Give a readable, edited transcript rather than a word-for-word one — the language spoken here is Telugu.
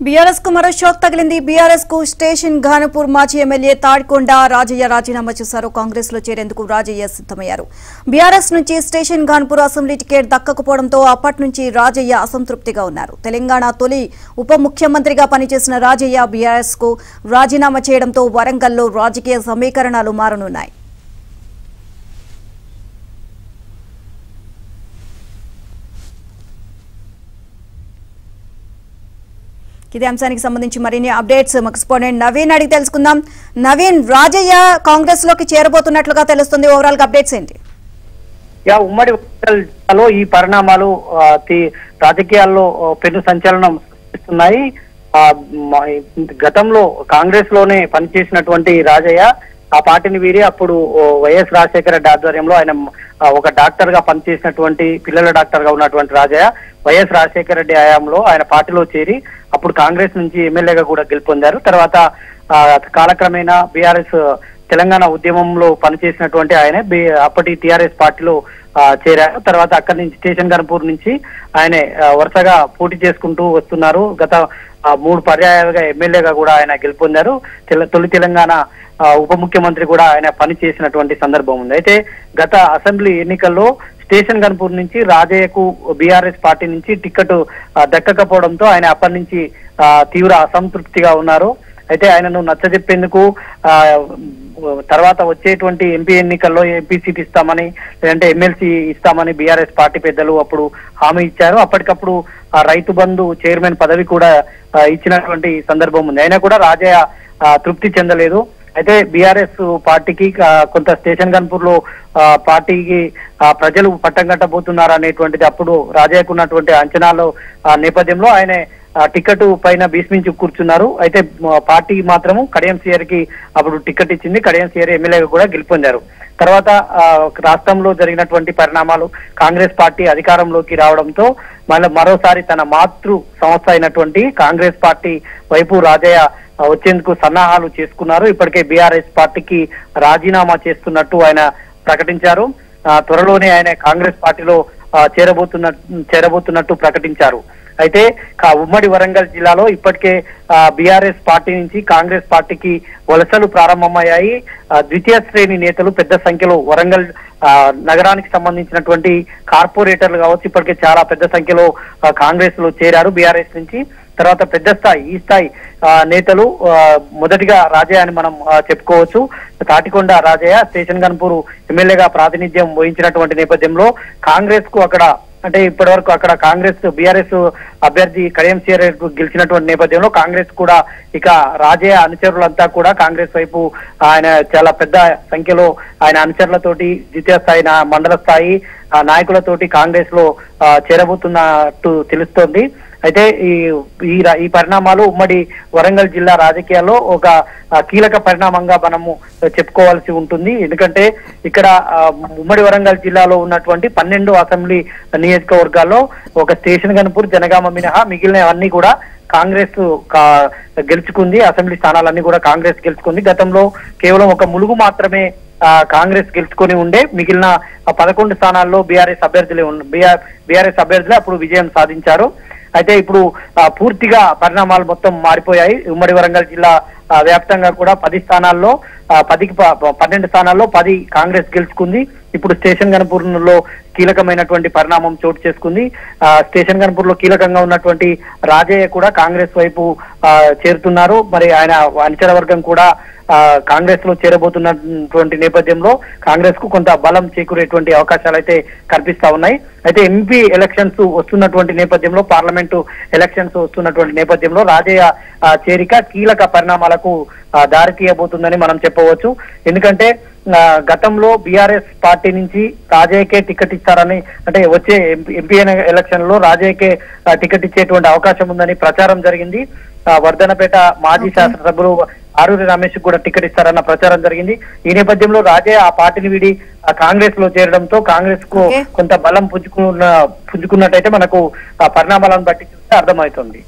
బీఆర్ఎస్ కు మరో షాక్ తగిలింది. బీఆర్ఎస్ కు స్టేషన్ ఘానపూర్ మాజీ ఎమ్మెల్యే తాడికొండ రాజయ్య రాజీనామా చేశారు. కాంగ్రెస్ లో చేరేందుకు రాజయ్య సిద్ధమయ్యారు. బీఆర్ఎస్ నుంచి స్టేషన్ ఘానపూర్ అసెంబ్లీ టికెట్ దక్కకపోవడంతో అప్పటి నుంచి రాజయ్య అసంతృప్తిగా ఉన్నారు. తెలంగాణ తొలి ఉప ముఖ్యమంత్రిగా పనిచేసిన రాజయ్య బీఆర్ఎస్ కు రాజీనామా చేయడంతో వరంగల్లో రాజకీయ సమీకరణాలు మారనున్నాయి. ఇదే అంశానికి సంబంధించి మరిన్ని అప్డేట్స్ మా కరెస్పాండెంట్ నవీన్ అడిగి తెలుసుకుందాం. నవీన్, రాజయ్య కాంగ్రెస్ లోకి చేరబోతున్నట్లుగా తెలుస్తుంది. ఓవరాల్ గా అప్డేట్స్ ఏంటి? ఉమ్మడి జిల్లాలో ఈ పరిణామాలు రాజకీయాల్లో పెను సంచలనం సృష్టిస్తున్నాయి. గతంలో కాంగ్రెస్ లోనే పనిచేసినటువంటి రాజయ్య ఆ పార్టీని వీరి అప్పుడు వైఎస్ రాజశేఖర రెడ్డి ఆధ్వర్యంలో ఆయన ఒక డాక్టర్ గా పనిచేసినటువంటి పిల్లల డాక్టర్ గా ఉన్నటువంటి రాజయ్య వైఎస్ రాజశేఖర రెడ్డి హయాంలో ఆయన పార్టీలో చేరి అప్పుడు కాంగ్రెస్ నుంచి ఎమ్మెల్యేగా కూడా గెలుపొందారు. తర్వాత కాలక్రమేణా బీఆర్ఎస్ తెలంగాణ ఉద్యమంలో పనిచేసినటువంటి ఆయన అప్పటి టీఆర్ఎస్ పార్టీలో చేరారు. తర్వాత అక్కడి నుంచి స్టేషన్ ఘనపూర్ నుంచి ఆయన వరుసగా పోటీ చేసుకుంటూ వస్తున్నారు. గత 3 పర్యాయాలుగా ఎమ్మెల్యేగా కూడా ఆయన గెలుపొందారు. తొలి తెలంగాణ ఉప ముఖ్యమంత్రి కూడా ఆయన పని చేసినటువంటి సందర్భం ఉంది. అయితే గత అసెంబ్లీ ఎన్నికల్లో స్టేషన్ ఘనపూర్ నుంచి రాజయ్యకు బీఆర్ఎస్ పార్టీ నుంచి టికెట్ దక్కకపోవడంతో ఆయన అప్పటి నుంచి తీవ్ర అసంతృప్తిగా ఉన్నారు. అయితే ఆయనను నచ్చజెప్పేందుకు తర్వాత వచ్చేటువంటి ఎంపీ ఎన్నికల్లో ఎంపీ సీట్ ఇస్తామని లేదంటే ఎమ్మెల్సీ ఇస్తామని బీఆర్ఎస్ పార్టీ పెద్దలు అప్పుడు హామీ ఇచ్చారు. అప్పటికప్పుడు రైతు బంధు చైర్మన్ పదవి కూడా ఇచ్చినటువంటి సందర్భం ఉంది. అయినా కూడా రాజయ్య తృప్తి చెందలేదు. అయితే బీఆర్ఎస్ పార్టీకి కొంత స్టేషన్ ఘనపూర్ లో పార్టీకి ప్రజలు పట్టం కట్టబోతున్నారు అనేటువంటిది అప్పుడు రాజయ్యకు ఉన్నటువంటి అంచనాల నేపథ్యంలో ఆయన టికెట్ పైన భీష్మించి కూర్చున్నారు. అయితే పార్టీ మాత్రము కడియం సీఆర్ కి అప్పుడు టికెట్ ఇచ్చింది. కడియం సీఆర్ ఎమ్మెల్యేగా కూడా గెలుపొందారు. తర్వాత రాష్ట్రంలో జరిగినటువంటి పరిణామాలు కాంగ్రెస్ పార్టీ అధికారంలోకి రావడంతో మరోసారి తన మాతృ సంస్థ అయినటువంటి కాంగ్రెస్ పార్టీ వైపు రాజయ్య వచ్చేందుకు సన్నాహాలు చేసుకున్నారు. ఇప్పటికే బీఆర్ఎస్ పార్టీకి రాజీనామా చేస్తున్నట్టు ఆయన ప్రకటించారు. త్వరలోనే ఆయన కాంగ్రెస్ పార్టీలో చేరబోతున్నట్టు ప్రకటించారు. అయితే ఉమ్మడి వరంగల్ జిల్లాలో ఇప్పటికే బీఆర్ఎస్ పార్టీ నుంచి కాంగ్రెస్ పార్టీకి వలసలు ప్రారంభమయ్యాయి. ద్వితీయ శ్రేణి నేతలు పెద్ద సంఖ్యలో వరంగల్ నగరానికి సంబంధించినటువంటి కార్పొరేటర్లు కావచ్చు ఇప్పటికే చాలా పెద్ద సంఖ్యలో కాంగ్రెస్ లో చేరారు బీఆర్ఎస్ నుంచి. తర్వాత పెద్ద స్థాయి ఈ స్థాయి నేతలు మొదటిగా రాజయ్య అని మనం చెప్పుకోవచ్చు. తాటికొండ రాజయ్య స్టేషన్ ఘనపూర్ ఎమ్మెల్యేగా ప్రాతినిధ్యం వహించినటువంటి నేపథ్యంలో కాంగ్రెస్ కు అక్కడ అంటే ఇప్పటి వరకు అక్కడ కాంగ్రెస్ బీఆర్ఎస్ అభ్యర్థి కడియం సీఆర్ గెలిచినటువంటి నేపథ్యంలో కాంగ్రెస్ కూడా ఇక రాజయ్య అనుచరులంతా కూడా కాంగ్రెస్ వైపు ఆయన చాలా పెద్ద సంఖ్యలో ఆయన అనుచరులతోటి ద్వితీయ స్థాయి మండల స్థాయి నాయకులతోటి కాంగ్రెస్ లో చేరబోతున్నట్టు తెలుస్తోంది. అయితే ఈ పరిణామాలు ఉమ్మడి వరంగల్ జిల్లా రాజకీయాల్లో ఒక కీలక పరిణామంగా మనము చెప్పుకోవాల్సి ఉంటుంది. ఎందుకంటే ఇక్కడ ఉమ్మడి వరంగల్ జిల్లాలో ఉన్నటువంటి 12 అసెంబ్లీ నియోజకవర్గాల్లో ఒక స్టేషన్ ఘనపూర్ జనగామ మినహా మిగిలినవన్నీ కూడా కాంగ్రెస్ గెలుచుకుంది. అసెంబ్లీ స్థానాలన్నీ కూడా కాంగ్రెస్ గెలుచుకుంది. గతంలో కేవలం ఒక ములుగు మాత్రమే కాంగ్రెస్ గెలుచుకొని ఉండే. మిగిలిన 11 స్థానాల్లో బీఆర్ఎస్ అభ్యర్థులే అప్పుడు విజయం సాధించారు. అయితే ఇప్పుడు పూర్తిగా పరిణామాలు మొత్తం మారిపోయాయి. ఉమ్మడి వరంగల్ జిల్లా వ్యాప్తంగా కూడా 10 స్థానాల్లో 12 స్థానాల్లో 10 కాంగ్రెస్ గెలుచుకుంది. ఇప్పుడు స్టేషన్ ఘనపూర్ లో కీలకమైనటువంటి పరిణామం చోటు చేసుకుంది. స్టేషన్ ఘనపూర్ లో కీలకంగా ఉన్నటువంటి రాజయ్య కూడా కాంగ్రెస్ వైపు చేరుతున్నారు. మరి ఆయన అనుచర వర్గం కూడా కాంగ్రెస్ లో చేరబోతున్నటువంటి నేపథ్యంలో కాంగ్రెస్ కు కొంత బలం చేకూరేటువంటి అవకాశాలు అయితే కనిపిస్తా ఉన్నాయి. అయితే ఎంపీ ఎలక్షన్స్ వస్తున్నటువంటి నేపథ్యంలో పార్లమెంటు ఎలక్షన్స్ వస్తున్నటువంటి నేపథ్యంలో రాజయ్య చేరిక కీలక పరిణామాలకు దారి తీయబోతుందని మనం చెప్పవచ్చు. ఎందుకంటే గతంలో బీఆర్ఎస్ పార్టీ నుంచి రాజయ్యకే టికెట్ ఇస్తారని అంటే వచ్చే ఎంపీ ఎలక్షన్ లో రాజయ్యకే టికెట్ ఇచ్చేటువంటి అవకాశం ఉందని ప్రచారం జరిగింది. వర్ధనపేట మాజీ శాసనసభ్యులు ఆరూరి రమేష్ కూడా టికెట్ ఇస్తారన్న ప్రచారం జరిగింది. ఈ నేపథ్యంలో రాజయ్య ఆ పార్టీని వీడి కాంగ్రెస్ లో చేరడంతో కాంగ్రెస్ కు కొంత బలం పుంజుకున్నట్టయితే మనకు పరిణామాలను బట్టి చూస్తే అర్థమవుతుంది.